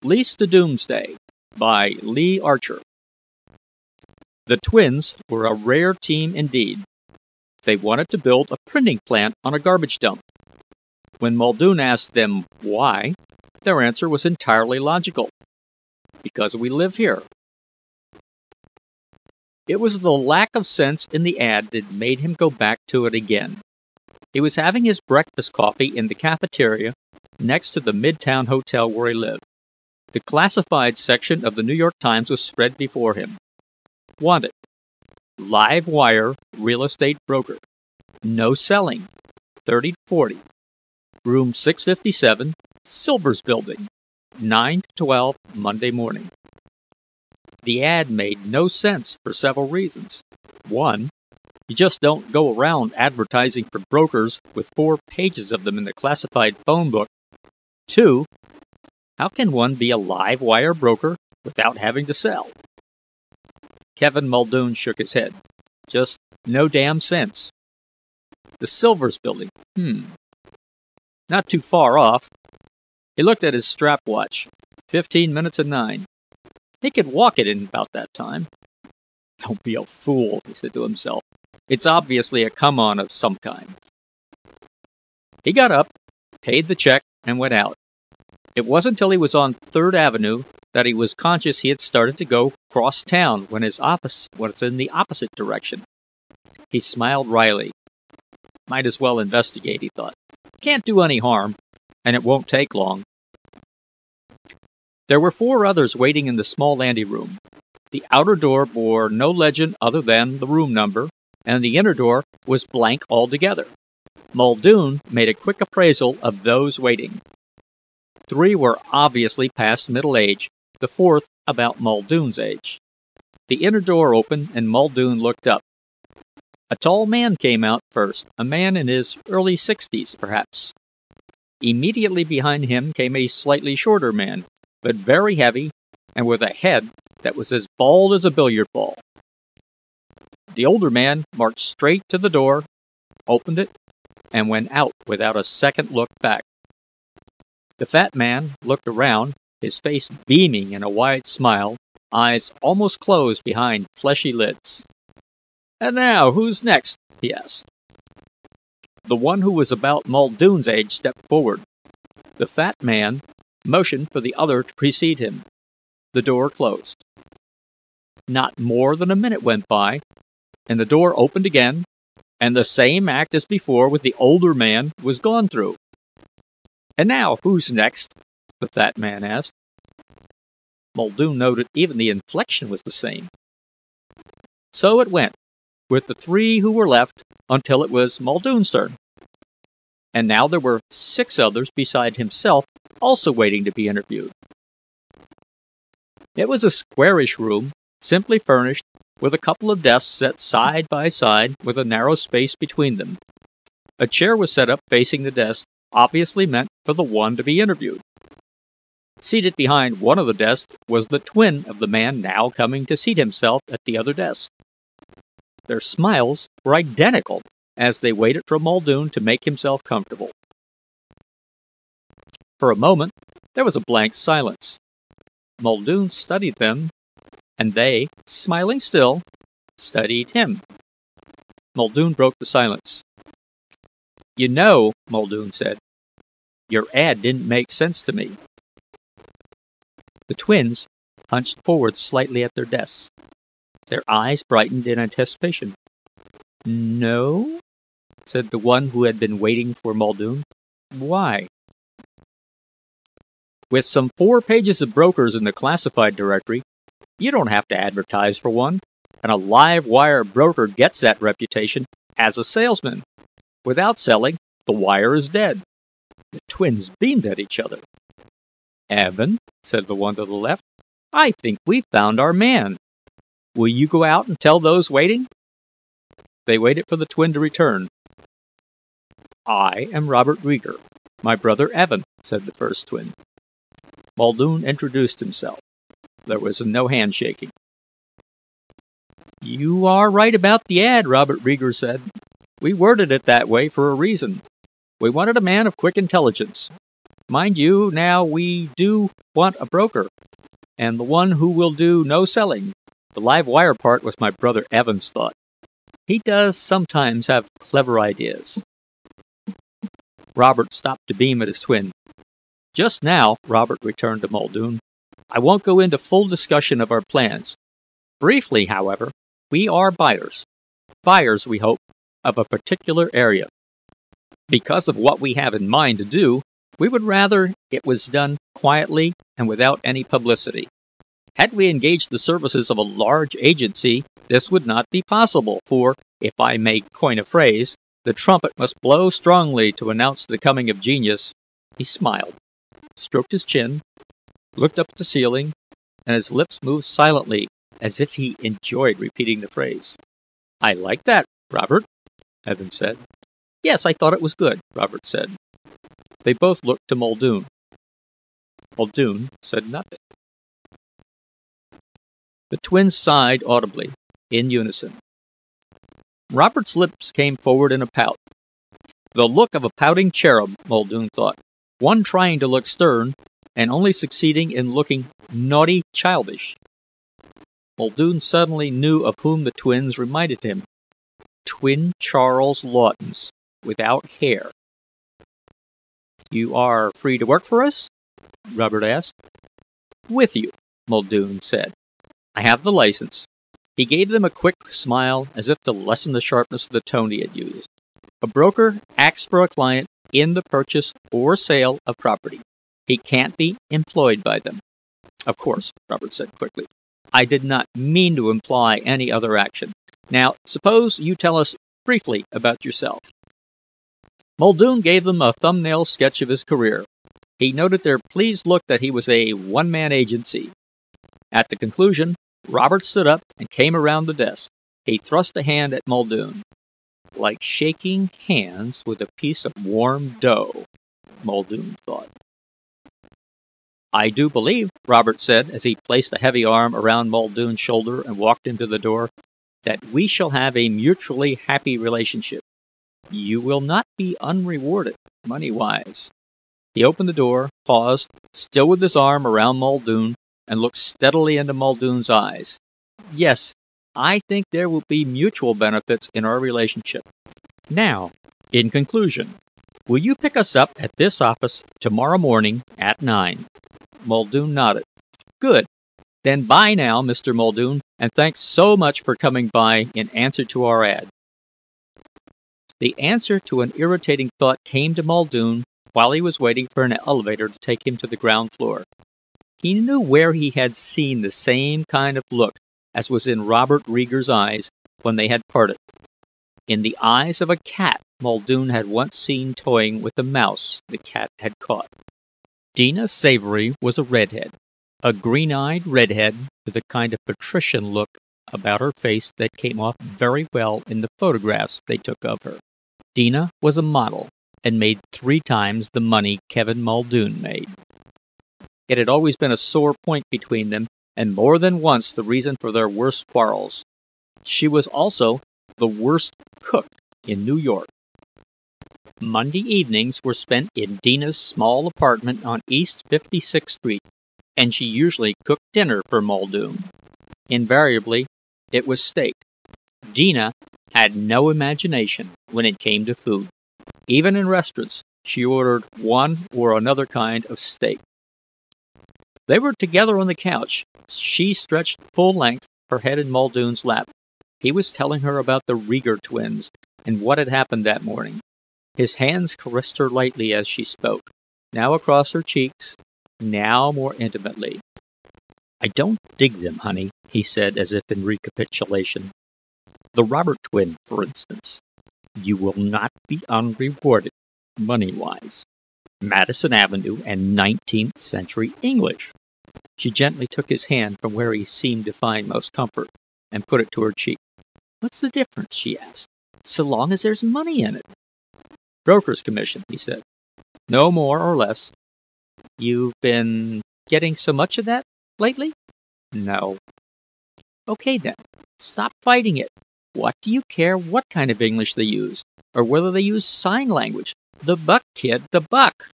Lease to Doomsday by Lee Archer. The twins were a rare team indeed. They wanted to build a printing plant on a garbage dump. When Muldoon asked them why, their answer was entirely logical. Because we live here. It was the lack of sense in the ad that made him go back to it again. He was having his breakfast coffee in the cafeteria next to the Midtown Hotel where he lived. The classified section of the New York Times was spread before him. Wanted. Live wire real estate broker. No selling. 30 to 40. Room 657, Silvers Building. 9 to 12 Monday morning. The ad made no sense for several reasons. One, you just don't go around advertising for brokers with 4 pages of them in the classified phone book. 2, how can one be a live wire broker without having to sell? Kevin Muldoon shook his head. Just no damn sense. The Silvers Building. Not too far off. He looked at his stopwatch. 15 minutes of 9. He could walk it in about that time. Don't be a fool, he said to himself. It's obviously a come-on of some kind. He got up, paid the check, and went out. It wasn't until he was on 3rd Avenue that he was conscious he had started to go cross town when his office was in the opposite direction. He smiled wryly. Might as well investigate, he thought. Can't do any harm, and it won't take long. There were 4 others waiting in the small anteroom. The outer door bore no legend other than the room number, and the inner door was blank altogether. Muldoon made a quick appraisal of those waiting. 3 were obviously past middle age, the 4th about Muldoon's age. The inner door opened, and Muldoon looked up. A tall man came out first, a man in his early 60s, perhaps. Immediately behind him came a slightly shorter man, but very heavy, and with a head that was as bald as a billiard ball. The older man marched straight to the door, opened it, and went out without a second look back. The fat man looked around, his face beaming in a wide smile, eyes almost closed behind fleshy lids. "And now, who's next?" he asked. The one who was about Muldoon's age stepped forward. The fat man motioned for the other to precede him. The door closed. Not more than a minute went by, and the door opened again, and the same act as before with the older man was gone through. "And now, who's next?" the fat man asked. Muldoon noted even the inflection was the same. So it went, with the 3 who were left, until it was Muldoon's turn. And now there were 6 others beside himself also waiting to be interviewed. It was a squarish room, simply furnished, with a couple of desks set side by side with a narrow space between them. A chair was set up facing the desk, obviously meant for the one to be interviewed. Seated behind one of the desks was the twin of the man now coming to seat himself at the other desk. Their smiles were identical as they waited for Muldoon to make himself comfortable. For a moment, there was a blank silence. Muldoon studied them, and they, smiling still, studied him. Muldoon broke the silence. "You know," Muldoon said, "your ad didn't make sense to me." The twins hunched forward slightly at their desks. Their eyes brightened in anticipation. "No?" said the one who had been waiting for Muldoon. "Why?" "With some 4 pages of brokers in the classified directory, you don't have to advertise for one, and a live wire broker gets that reputation as a salesman. Without selling, the wire is dead." The twins beamed at each other. "Evan," said the one to the left, "I think we've found our man. Will you go out and tell those waiting?" They waited for the twin to return. "I am Robert Rieger, my brother Evan," said the first twin. Muldoon introduced himself. There was no handshaking. "You are right about the ad," Robert Rieger said. "We worded it that way for a reason. We wanted a man of quick intelligence. Mind you, now we do want a broker, and the one who will do no selling. The live wire part was my brother Evan's thought. He does sometimes have clever ideas." Robert stopped to beam at his twin. "Just now," Robert returned to Muldoon, "I won't go into full discussion of our plans. Briefly, however, we are buyers. Buyers, we hope, of a particular area. Because of what we have in mind to do, we would rather it was done quietly and without any publicity. Had we engaged the services of a large agency, this would not be possible, for, if I may coin a phrase, the trumpet must blow strongly to announce the coming of genius." He smiled, stroked his chin, looked up at the ceiling, and his lips moved silently, as if he enjoyed repeating the phrase. "I like that, Robert," Evan said. "Yes, I thought it was good," Robert said. They both looked to Muldoon. Muldoon said nothing. The twins sighed audibly, in unison. Robert's lips came forward in a pout. The look of a pouting cherub, Muldoon thought, one trying to look stern, and only succeeding in looking naughty childish. Muldoon suddenly knew of whom the twins reminded him. Twin Charles Lawtons, without hair. "You are free to work for us?" Robert asked. "With you," Muldoon said. "I have the license." He gave them a quick smile, as if to lessen the sharpness of the tone he had used. "A broker acts for a client in the purchase or sale of property. He can't be employed by them." "Of course," Robert said quickly. "I did not mean to imply any other action. Now, suppose you tell us briefly about yourself." Muldoon gave them a thumbnail sketch of his career. He noted their pleased look that he was a one-man agency. At the conclusion, Robert stood up and came around the desk. He thrust a hand at Muldoon. "Like shaking hands with a piece of warm dough," Muldoon thought. "I do believe," Robert said as he placed a heavy arm around Muldoon's shoulder and walked him to the door, "that we shall have a mutually happy relationship. You will not be unrewarded, money-wise." He opened the door, paused, still with his arm around Muldoon, and looked steadily into Muldoon's eyes. "Yes, I think there will be mutual benefits in our relationship. Now, in conclusion, will you pick us up at this office tomorrow morning at 9? Muldoon nodded. "Good. Then bye now, Mr. Muldoon, and thanks so much for coming by in answer to our ad." The answer to an irritating thought came to Muldoon while he was waiting for an elevator to take him to the ground floor. He knew where he had seen the same kind of look as was in Robert Rieger's eyes when they had parted. In the eyes of a cat Muldoon had once seen toying with the mouse the cat had caught. Dina Savory was a redhead, a green-eyed redhead with a kind of patrician look about her face that came off very well in the photographs they took of her. Dina was a model, and made 3 times the money Kevin Muldoon made. It had always been a sore point between them, and more than once the reason for their worst quarrels. She was also the worst cook in New York. Monday evenings were spent in Dina's small apartment on East 56th Street, and she usually cooked dinner for Muldoon. Invariably, it was steak. Dina had no imagination when it came to food. Even in restaurants, she ordered one or another kind of steak. They were together on the couch. She stretched full length, her head in Muldoon's lap. He was telling her about the Rieger twins and what had happened that morning. His hands caressed her lightly as she spoke, now across her cheeks, now more intimately. "I don't dig them, honey," he said as if in recapitulation. "The Robert twin, for instance. You will not be unrewarded, money-wise. Madison Avenue and 19th century English." She gently took his hand from where he seemed to find most comfort, and put it to her cheek. "What's the difference?" she asked. "So long as there's money in it." "Broker's commission," he said. "No more or less." "You've been getting so much of that lately?" "No." "Okay then. Stop fighting it. What do you care what kind of English they use, or whether they use sign language? The buck, kid, the buck."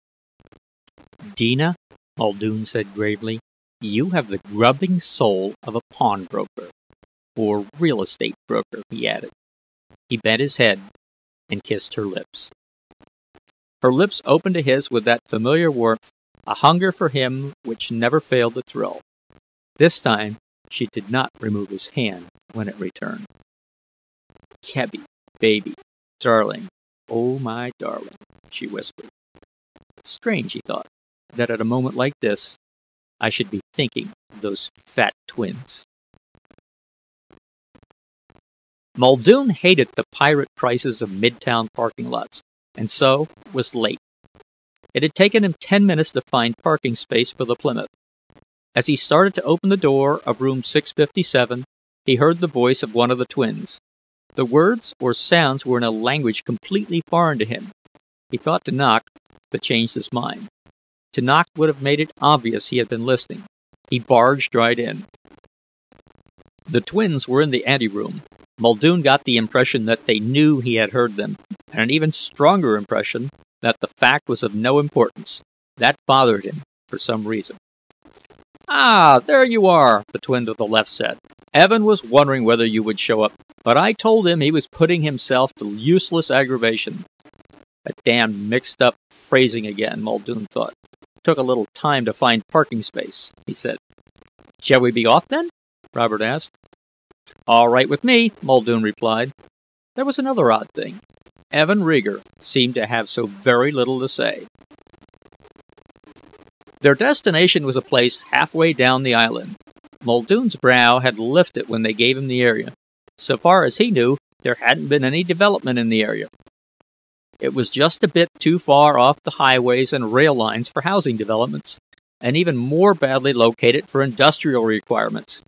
Dina, Muldoon said gravely, you have the grubbing soul of a pawnbroker. Or real estate broker, he added. He bent his head and kissed her lips. Her lips opened to his with that familiar warmth, a hunger for him which never failed to thrill. This time, she did not remove his hand when it returned. Kebby, baby, darling, oh my darling, she whispered. Strange, he thought, that at a moment like this, I should be thinking of those fat twins. Muldoon hated the pirate prices of midtown parking lots, and so was late. It had taken him 10 minutes to find parking space for the Plymouth. As he started to open the door of room 657, he heard the voice of one of the twins. The words or sounds were in a language completely foreign to him. He thought to knock, but changed his mind. To knock would have made it obvious he had been listening. He barged right in. The twins were in the anteroom. Muldoon got the impression that they knew he had heard them, and an even stronger impression that the fact was of no importance. That bothered him, for some reason. Ah, there you are, the twin to the left said. Evan was wondering whether you would show up, but I told him he was putting himself to useless aggravation. That damn mixed-up phrasing again, Muldoon thought. Took a little time to find parking space, he said. Shall we be off, then? Robert asked. All right with me, Muldoon replied. There was another odd thing. Evan Rieger seemed to have so very little to say. Their destination was a place halfway down the island. Muldoon's brow had lifted when they gave him the area. So far as he knew, there hadn't been any development in the area. It was just a bit too far off the highways and rail lines for housing developments, and even more badly located for industrial requirements.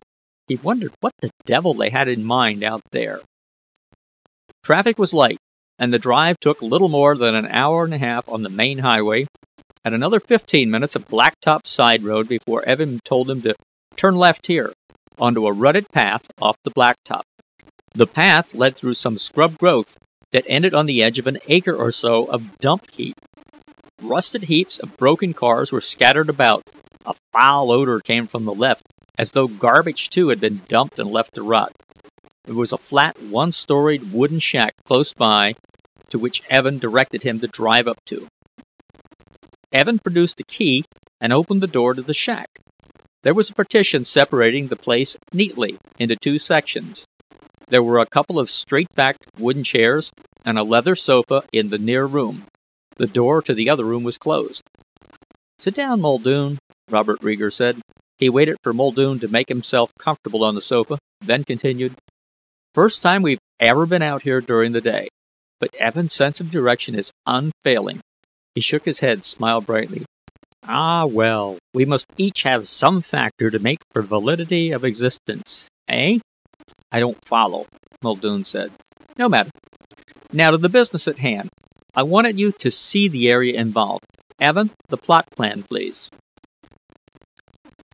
He wondered what the devil they had in mind out there. Traffic was light, and the drive took little more than an hour and a half on the main highway, and another 15 minutes of blacktop side road before Evan told him to turn left here, onto a rutted path off the blacktop. The path led through some scrub growth that ended on the edge of an acre or so of dump heap. Rusted heaps of broken cars were scattered about. A foul odor came from the left, as though garbage too had been dumped and left to rot. There was a flat, one-storied wooden shack close by, to which Evan directed him to drive up to. Evan produced a key and opened the door to the shack. There was a partition separating the place neatly into two sections. There were a couple of straight-backed wooden chairs and a leather sofa in the near room. The door to the other room was closed. Sit down, Muldoon, Robert Rieger said. He waited for Muldoon to make himself comfortable on the sofa, then continued, First time we've ever been out here during the day, but Evan's sense of direction is unfailing. He shook his head, smiled brightly. Ah, well, we must each have some factor to make for validity of existence, eh? I don't follow, Muldoon said. No matter. Now to the business at hand. I wanted you to see the area involved. Evan, the plot plan, please.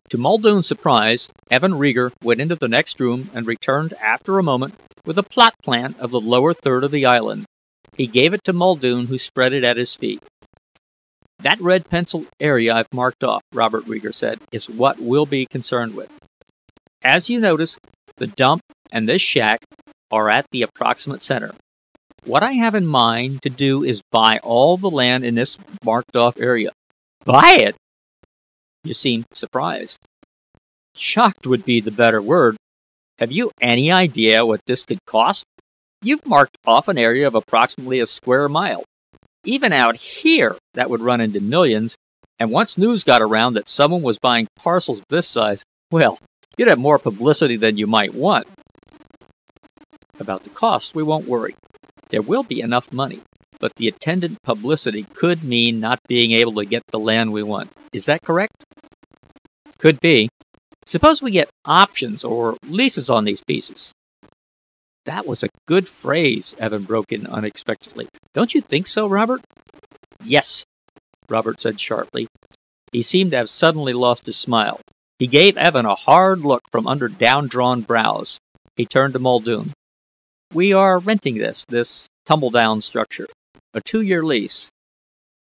To Muldoon's surprise, Evan Rieger went into the next room and returned after a moment with a plot plan of the lower third of the island. He gave it to Muldoon, who spread it at his feet. That red pencil area I've marked off, Robert Rieger said, is what we'll be concerned with. As you notice, the dump and this shack are at the approximate center. What I have in mind to do is buy all the land in this marked-off area. Buy it? You seem surprised. Shocked would be the better word. Have you any idea what this could cost? You've marked off an area of approximately a square mile. Even out here, that would run into millions, and once news got around that someone was buying parcels this size, well, you'd have more publicity than you might want. About the cost, we won't worry. There will be enough money, but the attendant publicity could mean not being able to get the land we want. Is that correct? Could be. Suppose we get options or leases on these pieces. That was a good phrase, Evan broke in unexpectedly. Don't you think so, Robert? Yes, Robert said sharply. He seemed to have suddenly lost his smile. He gave Evan a hard look from under down-drawn brows. He turned to Muldoon. We are renting this tumble-down structure. A 2-year lease.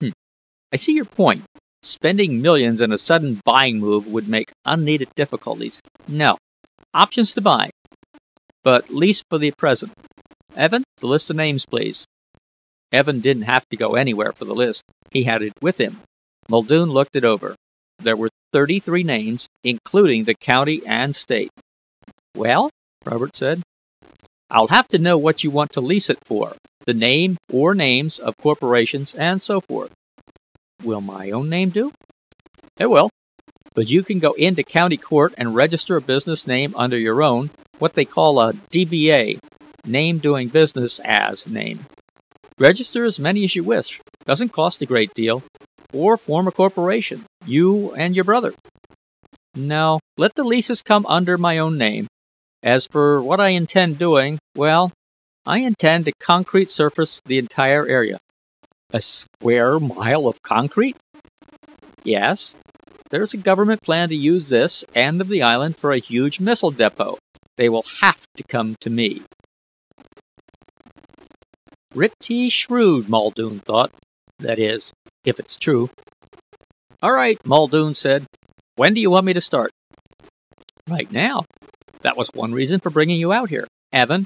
I see your point. Spending millions in a sudden buying move would make unneeded difficulties. No. Options to buy, but lease for the present. Evan, the list of names, please. Evan didn't have to go anywhere for the list. He had it with him. Muldoon looked it over. There were 33 names, including the county and state. Well, Robert said, I'll have to know what you want to lease it for, the name or names of corporations and so forth. Will my own name do? It will. But you can go into county court and register a business name under your own, what they call a DBA, name doing business as name. Register as many as you wish. Doesn't cost a great deal. Or form a corporation, you and your brother. No, let the leases come under my own name. As for what I intend doing, well, I intend to concrete surface the entire area. A square mile of concrete? Yes. There's a government plan to use this end of the island for a huge missile depot. They will have to come to me. Pretty shrewd, Muldoon thought. That is, if it's true. All right, Muldoon said. When do you want me to start? Right now. That was one reason for bringing you out here. Evan,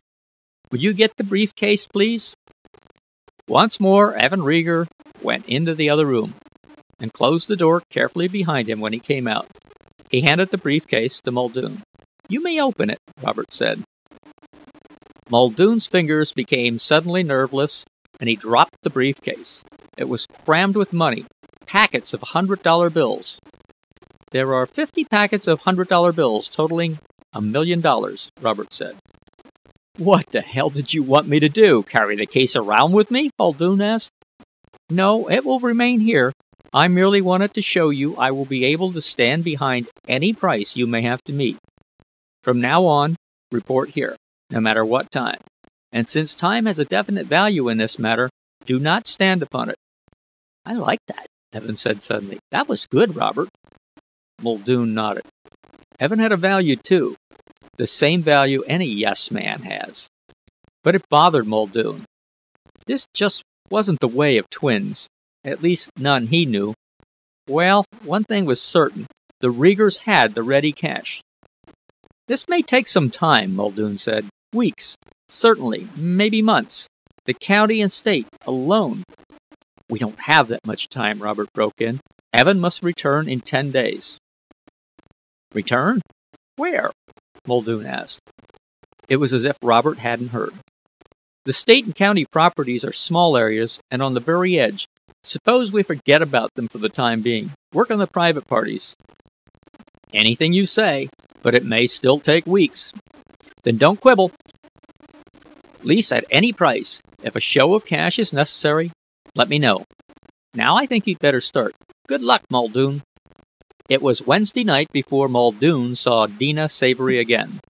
would you get the briefcase, please? Once more, Evan Rieger went into the other room and closed the door carefully behind him when he came out. He handed the briefcase to Muldoon. You may open it, Robert said. Muldoon's fingers became suddenly nerveless, and he dropped the briefcase. It was crammed with money, packets of $100 bills. There are 50 packets of $100 bills, totaling $1 million, Robert said. What the hell did you want me to do? Carry the case around with me? Muldoon asked. No, it will remain here. I merely wanted to show you I will be able to stand behind any price you may have to meet. From now on, report here, no matter what time. And since time has a definite value in this matter, do not stand upon it. I like that, Evan said suddenly. That was good, Robert. Muldoon nodded. Evan had a value, too. The same value any yes man has. But it bothered Muldoon. This just wasn't the way of twins. At least none he knew. Well, one thing was certain. The Riegers had the ready cash. This may take some time, Muldoon said. Weeks. Certainly. Maybe months. The county and state alone. We don't have that much time, Robert broke in. Evan must return in 10 days. Return? Where? Muldoon asked. It was as if Robert hadn't heard. The state and county properties are small areas and on the very edge. Suppose we forget about them for the time being. Work on the private parties. Anything you say, but it may still take weeks. Then don't quibble. Lease at any price. If a show of cash is necessary, let me know. Now I think you'd better start. Good luck, Muldoon. It was Wednesday night before Muldoon saw Dina Savory again.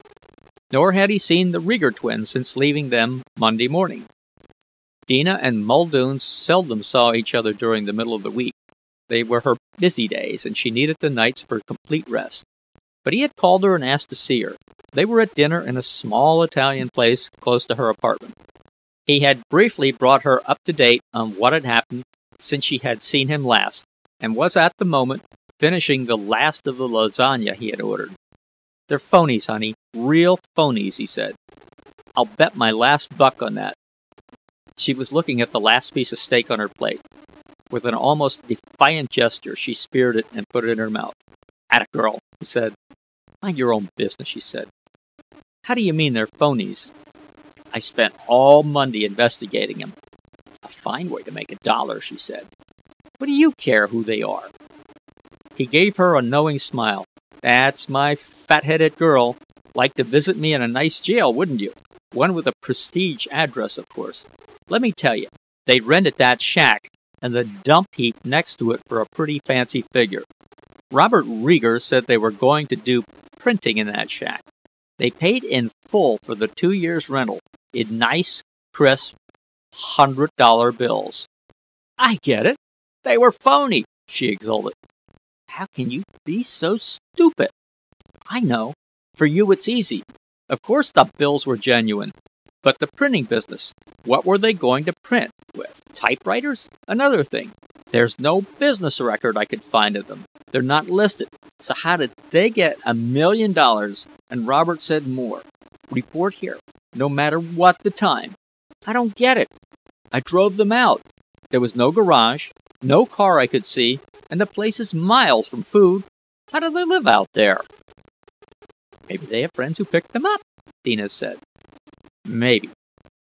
Nor had he seen the Rieger twins since leaving them Monday morning. Dina and Muldoon seldom saw each other during the middle of the week. They were her busy days, and she needed the nights for complete rest. But he had called her and asked to see her. They were at dinner in a small Italian place close to her apartment. He had briefly brought her up to date on what had happened since she had seen him last, and was at the moment finishing the last of the lasagna he had ordered. They're phonies, honey. Real phonies, he said. I'll bet my last buck on that. She was looking at the last piece of steak on her plate. With an almost defiant gesture, she speared it and put it in her mouth. Atta girl, he said. Mind your own business, she said. How do you mean they're phonies? I spent all Monday investigating them. A fine way to make $1, she said. What do you care who they are? He gave her a knowing smile. That's my fat-headed girl. Like to visit me in a nice jail, wouldn't you? One with a prestige address, of course. Let me tell you, they'd rented that shack and the dump heap next to it for a pretty fancy figure. Robert Rieger said they were going to do printing in that shack. They paid in full for the 2 years' rental in nice, crisp, $100 bills. I get it. They were phony, she exulted. How can you be so stupid? I know. For you, it's easy. Of course the bills were genuine. But the printing business, what were they going to print with? Typewriters? Another thing. There's no business record I could find of them. They're not listed. So how did they get $1 million? And Robert said more. Report here, no matter what the time. I don't get it. I drove them out. There was no garage, no car I could see, and the place is miles from food. How do they live out there? Maybe they have friends who picked them up, Dina said. Maybe.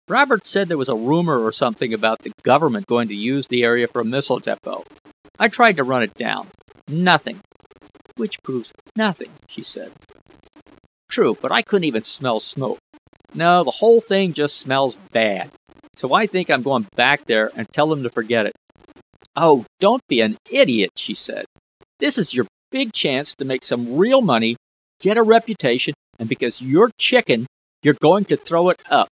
Robert said there was a rumor or something about the government going to use the area for a missile depot. I tried to run it down. Nothing. Which proves nothing, she said. True, but I couldn't even smell smoke. No, the whole thing just smells bad. So I think I'm going back there and tell them to forget it. Oh, don't be an idiot, she said. This is your big chance to make some real money, get a reputation, and because you're chicken, you're going to throw it up.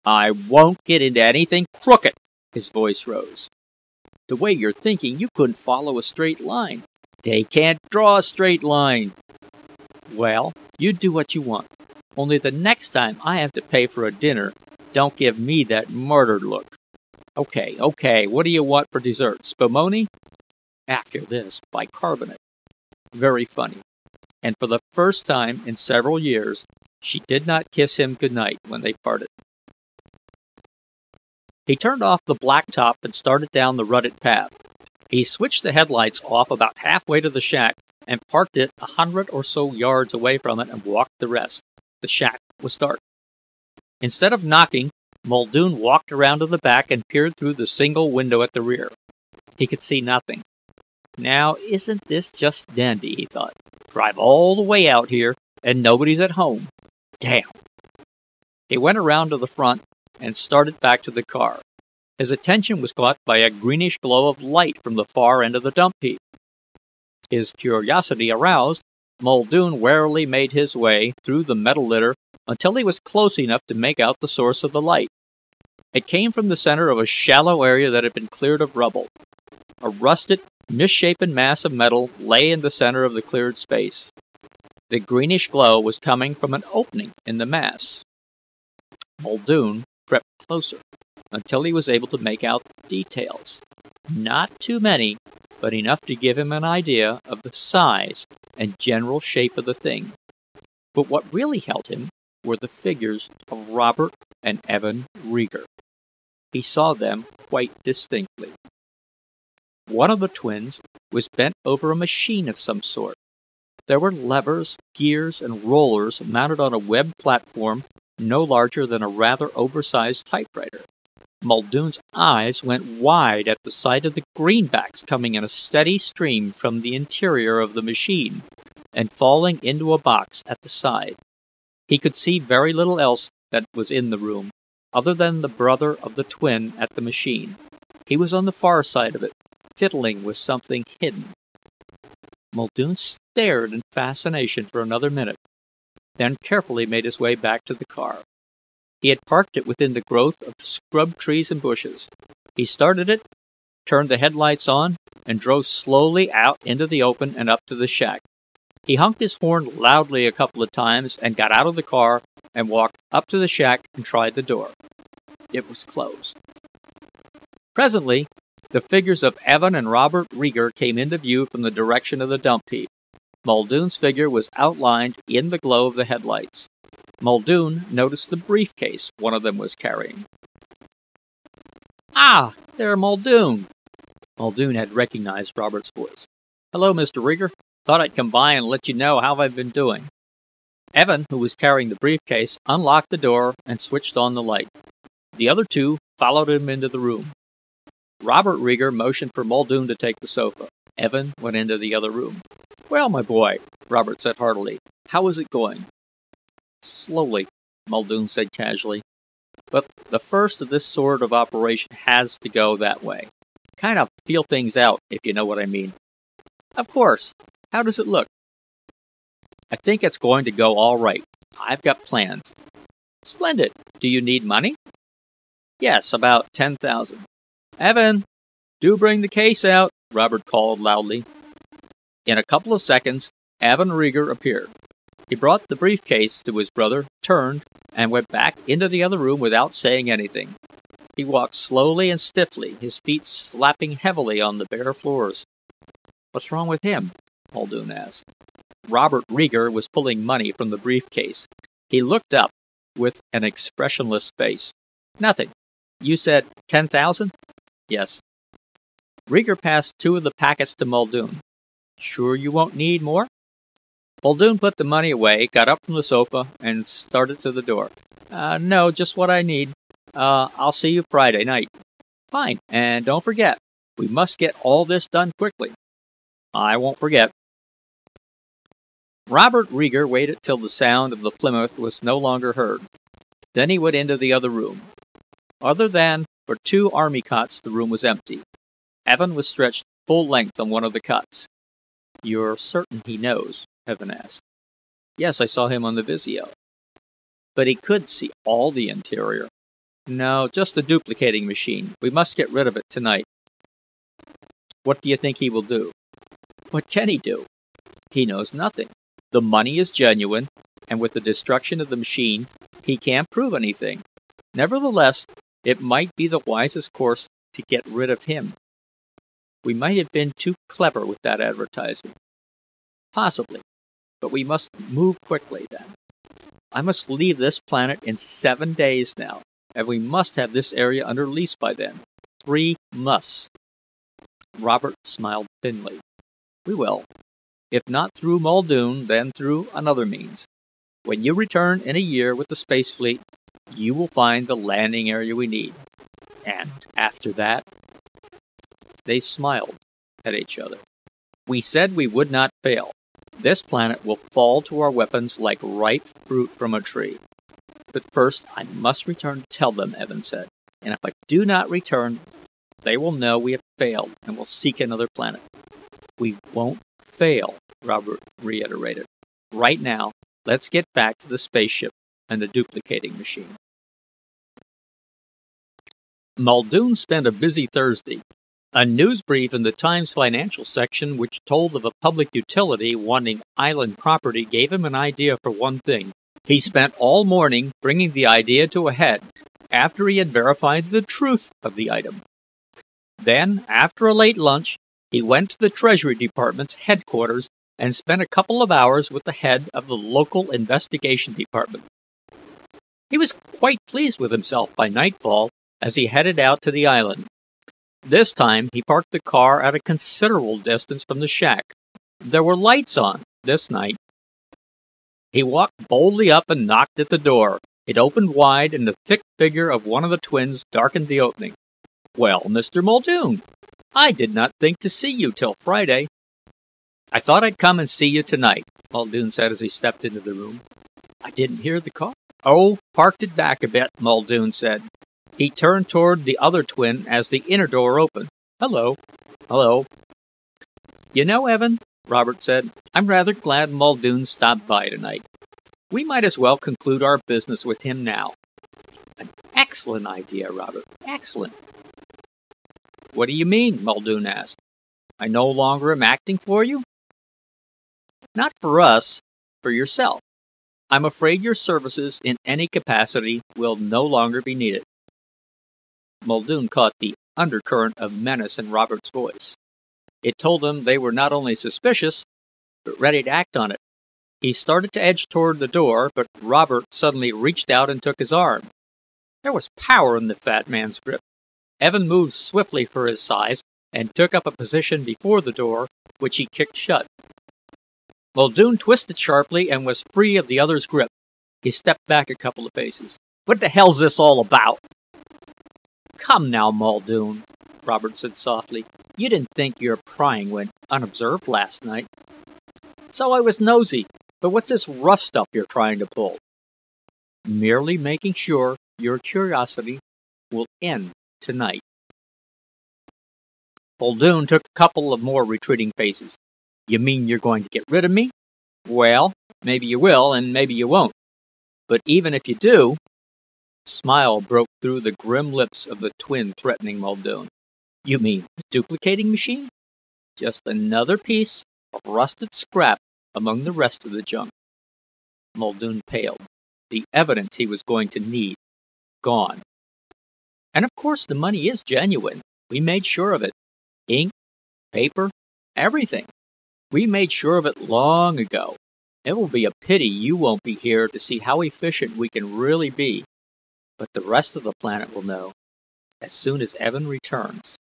I won't get into anything crooked, his voice rose. The way you're thinking, you couldn't follow a straight line. They can't draw a straight line. Well, you do what you want. Only the next time I have to pay for a dinner, don't give me that martyred look. Okay, what do you want for dessert? Spumoni? After this, bicarbonate. Very funny. And for the first time in several years, she did not kiss him goodnight when they parted. He turned off the blacktop and started down the rutted path. He switched the headlights off about halfway to the shack and parked it 100 or so yards away from it and walked the rest. The shack was dark. Instead of knocking, Muldoon walked around to the back and peered through the single window at the rear. He could see nothing. Now, isn't this just dandy, he thought. Drive all the way out here, and nobody's at home. Damn. He went around to the front and started back to the car. His attention was caught by a greenish glow of light from the far end of the dump heap. His curiosity aroused, Muldoon warily made his way through the metal litter until he was close enough to make out the source of the light. It came from the center of a shallow area that had been cleared of rubble. A rusted, misshapen mass of metal lay in the center of the cleared space. The greenish glow was coming from an opening in the mass. Muldoon crept closer until he was able to make out details. Not too many, but enough to give him an idea of the size and general shape of the thing. But what really held him were the figures of Robert and Evan Rieger. He saw them quite distinctly. One of the twins was bent over a machine of some sort. There were levers, gears, and rollers mounted on a webbed platform no larger than a rather oversized typewriter. Muldoon's eyes went wide at the sight of the greenbacks coming in a steady stream from the interior of the machine and falling into a box at the side. He could see very little else that was in the room, other than the brother of the twin at the machine. He was on the far side of it, fiddling with something hidden. Muldoon stared in fascination for another minute, then carefully made his way back to the car. He had parked it within the growth of scrub trees and bushes. He started it, turned the headlights on, and drove slowly out into the open and up to the shack. He honked his horn loudly a couple of times and got out of the car and walked up to the shack and tried the door. It was closed. Presently, the figures of Evan and Robert Rieger came into view from the direction of the dump heap. Muldoon's figure was outlined in the glow of the headlights. Muldoon noticed the briefcase one of them was carrying. Ah, there, Muldoon! Muldoon had recognized Robert's voice. Hello, Mr. Rieger. Thought I'd come by and let you know how I've been doing. Evan, who was carrying the briefcase, unlocked the door and switched on the light. The other two followed him into the room. Robert Rieger motioned for Muldoon to take the sofa. Evan went into the other room. Well, my boy, Robert said heartily, how is it going? Slowly, Muldoon said casually. But the first of this sort of operation has to go that way. Kind of feel things out, if you know what I mean. Of course. How does it look? I think it's going to go all right. I've got plans. Splendid. Do you need money? Yes, about 10,000. Evan, do bring the case out, Robert called loudly. In a couple of seconds, Evan Rieger appeared. He brought the briefcase to his brother, turned, and went back into the other room without saying anything. He walked slowly and stiffly, his feet slapping heavily on the bare floors. "What's wrong with him?" Muldoon asked. Robert Rieger was pulling money from the briefcase. He looked up with an expressionless face. "Nothing. You said 10,000? "Yes." Rieger passed 2 of the packets to Muldoon. "Sure you won't need more?" Muldoon put the money away, got up from the sofa, and started to the door. No, just what I need. I'll see you Friday night." "Fine, and don't forget, we must get all this done quickly." "I won't forget." Robert Rieger waited till the sound of the Plymouth was no longer heard. Then he went into the other room. Other than for 2 army cots, the room was empty. Evan was stretched full length on one of the cots. "You're certain he knows?" Evan asked. "Yes, I saw him on the Visio." "But he could see all the interior." "No, just the duplicating machine. We must get rid of it tonight." "What do you think he will do?" "What can he do? He knows nothing. The money is genuine, and with the destruction of the machine, he can't prove anything. Nevertheless, it might be the wisest course to get rid of him. We might have been too clever with that advertisement." "Possibly. But we must move quickly, then. I must leave this planet in 7 days now, and we must have this area under lease by then. 3 musts." Robert smiled thinly. "We will. If not through Muldoon, then through another means. When you return in a year with the space fleet, you will find the landing area we need. And after that—" They smiled at each other. "We said we would not fail. This planet will fall to our weapons like ripe fruit from a tree. But first I must return to tell them," Evan said. "And if I do not return, they will know we have failed and will seek another planet." "We won't fail," Robert reiterated. "Right now, let's get back to the spaceship and the duplicating machine." Muldoon spent a busy Thursday. A news brief in the Times financial section which told of a public utility wanting island property gave him an idea for one thing. He spent all morning bringing the idea to a head, after he had verified the truth of the item. Then, after a late lunch, he went to the Treasury Department's headquarters and spent a couple of hours with the head of the local investigation department. He was quite pleased with himself by nightfall as he headed out to the island. This time he parked the car at a considerable distance from the shack. There were lights on this night. He walked boldly up and knocked at the door. It opened wide, and the thick figure of one of the twins darkened the opening. "Well, Mr. Muldoon, I did not think to see you till Friday." "I thought I'd come and see you tonight," Muldoon said as he stepped into the room. "I didn't hear the car." "Oh, parked it back a bit," Muldoon said. He turned toward the other twin as the inner door opened. "Hello." "Hello." "You know, Evan," Robert said, "I'm rather glad Muldoon stopped by tonight. We might as well conclude our business with him now." "An excellent idea, Robert. Excellent." "What do you mean?" Muldoon asked. "I no longer am acting for you?" "Not for us. For yourself. I'm afraid your services in any capacity will no longer be needed." Muldoon caught the undercurrent of menace in Robert's voice. It told him they were not only suspicious, but ready to act on it. He started to edge toward the door, but Robert suddenly reached out and took his arm. There was power in the fat man's grip. Evan moved swiftly for his size and took up a position before the door, which he kicked shut. Muldoon twisted sharply and was free of the other's grip. He stepped back a couple of paces. "What the hell's this all about?" "Come now, Muldoon," Robert said softly. "You didn't think your prying went unobserved last night." "So I was nosy, but what's this rough stuff you're trying to pull?" "Merely making sure your curiosity will end tonight." Muldoon took a couple of more retreating paces. "You mean you're going to get rid of me? Well, maybe you will, and maybe you won't. But even if you do—" A smile broke through the grim lips of the twin threatening Muldoon. "You mean the duplicating machine? Just another piece of rusted scrap among the rest of the junk." Muldoon paled. The evidence he was going to need gone. And of course the money is genuine. We made sure of it. Ink, paper, everything. We made sure of it long ago. It will be a pity you won't be here to see how efficient we can really be. But the rest of the planet will know, as soon as Evan returns.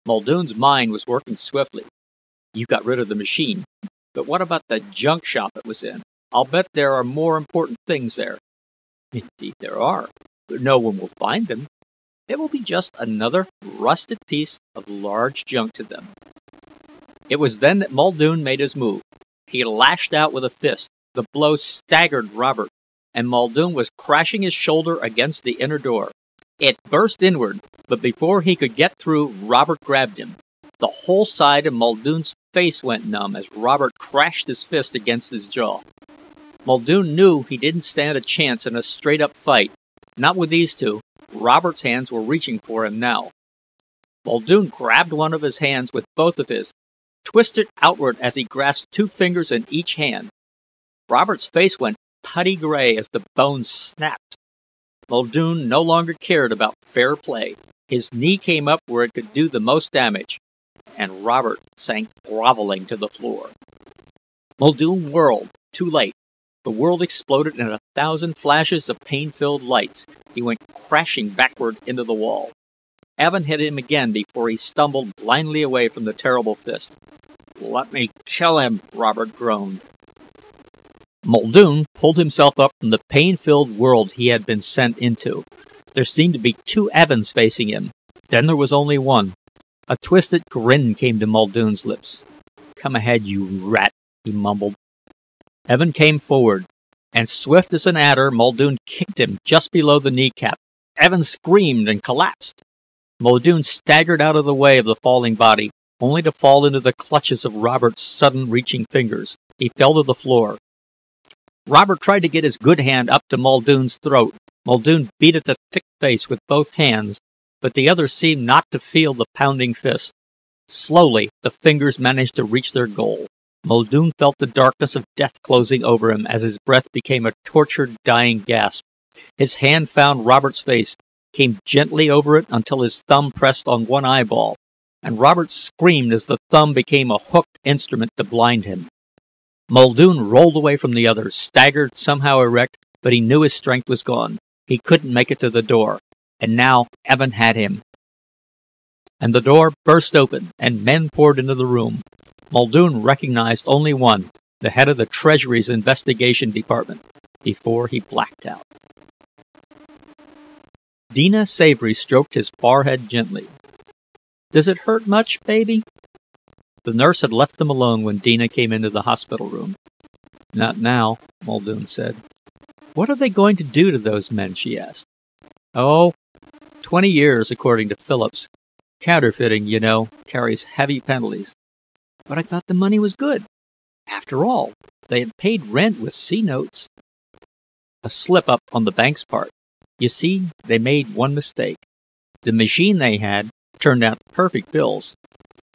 Muldoon's mind was working swiftly. You got rid of the machine, but what about the junk shop it was in? I'll bet there are more important things there. Indeed there are, but no one will find them. It will be just another rusted piece of large junk to them. It was then that Muldoon made his move. He lashed out with a fist. The blow staggered Robert, and Muldoon was crashing his shoulder against the inner door. It burst inward, but before he could get through, Robert grabbed him. The whole side of Muldoon's face went numb as Robert crashed his fist against his jaw. Muldoon knew he didn't stand a chance in a straight-up fight. Not with these two. Robert's hands were reaching for him now. Muldoon grabbed one of his hands with both of his, twisted outward as he grasped 2 fingers in each hand. Robert's face went putty gray as the bones snapped. Muldoon no longer cared about fair play. His knee came up where it could do the most damage, and Robert sank groveling to the floor. Muldoon whirled, too late. The world exploded in 1,000 flashes of pain-filled lights. He went crashing backward into the wall. Evan hit him again before he stumbled blindly away from the terrible fist. "Let me kill him," Robert groaned. Muldoon pulled himself up from the pain-filled world he had been sent into. There seemed to be 2 Evans facing him. Then there was only one. A twisted grin came to Muldoon's lips. "Come ahead, you rat," he mumbled. Evan came forward, and swift as an adder, Muldoon kicked him just below the kneecap. Evan screamed and collapsed. Muldoon staggered out of the way of the falling body, only to fall into the clutches of Robert's sudden reaching fingers. He fell to the floor. Robert tried to get his good hand up to Muldoon's throat. Muldoon beat at the thick face with both hands, but the other seemed not to feel the pounding fist. Slowly, the fingers managed to reach their goal. Muldoon felt the darkness of death closing over him as his breath became a tortured, dying gasp. His hand found Robert's face, came gently over it until his thumb pressed on one eyeball, and Robert screamed as the thumb became a hooked instrument to blind him. Muldoon rolled away from the other, staggered somehow erect, but he knew his strength was gone. He couldn't make it to the door, and now Evan had him. And the door burst open, and men poured into the room. Muldoon recognized only one, the head of the Treasury's investigation department, before he blacked out. Dina Savory stroked his forehead gently. "Does it hurt much, baby?" The nurse had left them alone when Dina came into the hospital room. "Not now," Muldoon said. "What are they going to do to those men?" she asked. "Oh, 20 years, according to Phillips. Counterfeiting, you know, carries heavy penalties." "But I thought the money was good. After all, they had paid rent with C-notes." "A slip-up on the bank's part. You see, they made one mistake. The machine they had turned out perfect bills.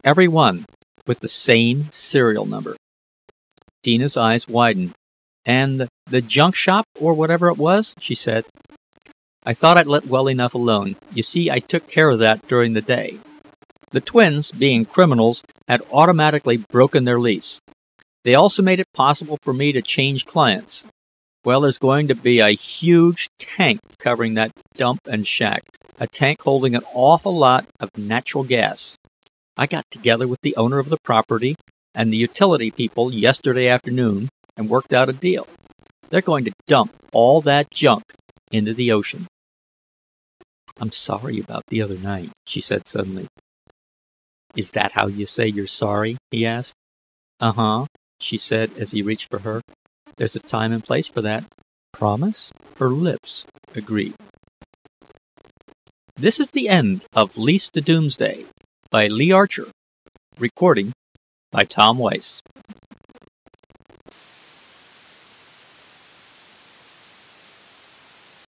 Every one, with the same serial number." Dina's eyes widened. "And the junk shop, or whatever it was?" she said. "I thought I'd let well enough alone. You see, I took care of that during the day. The twins, being criminals, had automatically broken their lease. They also made it possible for me to change clients. Well, there's going to be a huge tank covering that dump and shack, a tank holding an awful lot of natural gas. I got together with the owner of the property and the utility people yesterday afternoon and worked out a deal. They're going to dump all that junk into the ocean." "I'm sorry about the other night," she said suddenly. "Is that how you say you're sorry?" he asked. "Uh-huh," she said as he reached for her. "There's a time and place for that. Promise?" Her lips agreed. This is the end of Lease to Doomsday by Lee Archer. Recording by Tom Weiss.